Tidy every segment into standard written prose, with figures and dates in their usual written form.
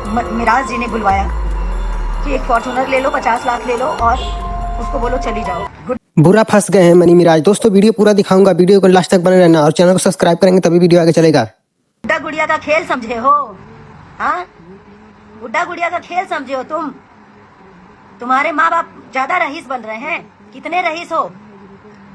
मिराज जी ने बुलवाया कि एक फॉर्चूनर ले लो, 50 लाख ले लो और उसको बोलो चली जाओ। बुरा फंस गए हैं मनी मिराज। दोस्तों वीडियो पूरा दिखाऊंगा, वीडियो को लास्ट तक बने रहना और चैनल को सब्सक्राइब करेंगे तभी वीडियो आगे चलेगा। गुड्डा गुड़िया का खेल समझे हो? हाँ, गुड्डा गुड़िया का खेल समझे हो तुम? तुम्हारे माँ बाप ज्यादा रईस बन रहे हैं। कितने रईस हो?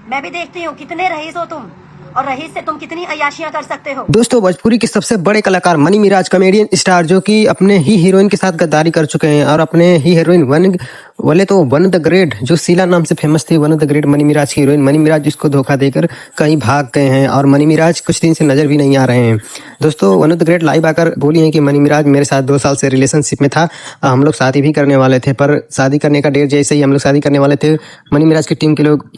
मैं भी देखती हूँ कितने रईस हो तुम, और रईस से तुम कितनी अय्याशियां कर सकते हो। दोस्तों भोजपुरी के सबसे बड़े कलाकार मनी मिराज, कॉमेडियन स्टार, जो कि अपने ही हीरोइन के साथ गद्दारी कर चुके हैं और अपने ही हीरोइन वन द ग्रेट, जो शीला नाम से फेमस थी, वन द ग्रेट मनी मिराज की हीरोइन मनी मिराज जिसको धोखा देकर कहीं भाग गए हैं और मनी मिराज कुछ दिन से नजर भी नहीं आ रहे हैं। दोस्तों वन द ग्रेट लाइव आकर बोली हैं कि मनी मिराज मेरे साथ 2 साल से रिलेशनशिप में था, हम लोग शादी भी करने वाले थे, पर शादी करने का डेट जैसे ही हम लोग शादी करने वाले थे, मनी मिराज की टीम के लोग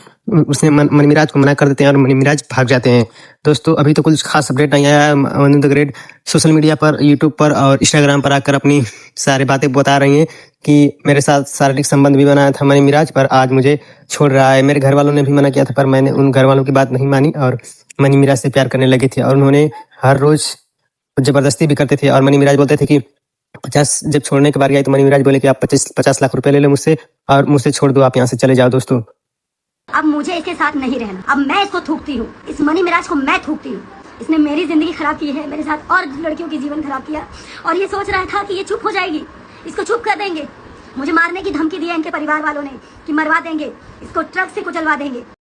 उसने मनी मिराज को मना कर देते हैं और मनी मिराज भाग जाते हैं। दोस्तों अभी तो कुछ खास अपडेट नहीं आया है। One the great social media पर, यूट्यूब पर और इंस्टाग्राम पर आकर अपनी सारी बातें बता रही हैं कि मेरे साथ शारीरिक संबंध भी बनाया था मनी मिराज, पर आज मुझे छोड़ रहा है। मेरे घर वालों ने भी मना किया था, पर मैंने उन घर वालों की बात नहीं मानी और मनी मिराज से प्यार करने लगी थी और उन्होंने हर रोज जबरदस्ती भी करते थे। और मनी मिराज बोलते थे कि 50 जब छोड़ने के बारे आई तो मनी मिराज बोले कि आप 50 लाख रुपए ले लो मुझसे और मुझसे छोड़ दो, आप यहाँ से चले जाओ। दोस्तों अब मुझे इसके साथ नहीं रहना, अब मैं इसको थूकती हूँ, इस मनी मिराज को मैं थूकती हूँ। इसने मेरी जिंदगी खराब की है, मेरे साथ और लड़कियों की जीवन खराब किया, और ये सोच रहा था कि ये चुप हो जाएगी, इसको चुप कर देंगे। मुझे मारने की धमकी दी है इनके परिवार वालों ने कि मरवा देंगे, इसको ट्रक से कुचलवा देंगे।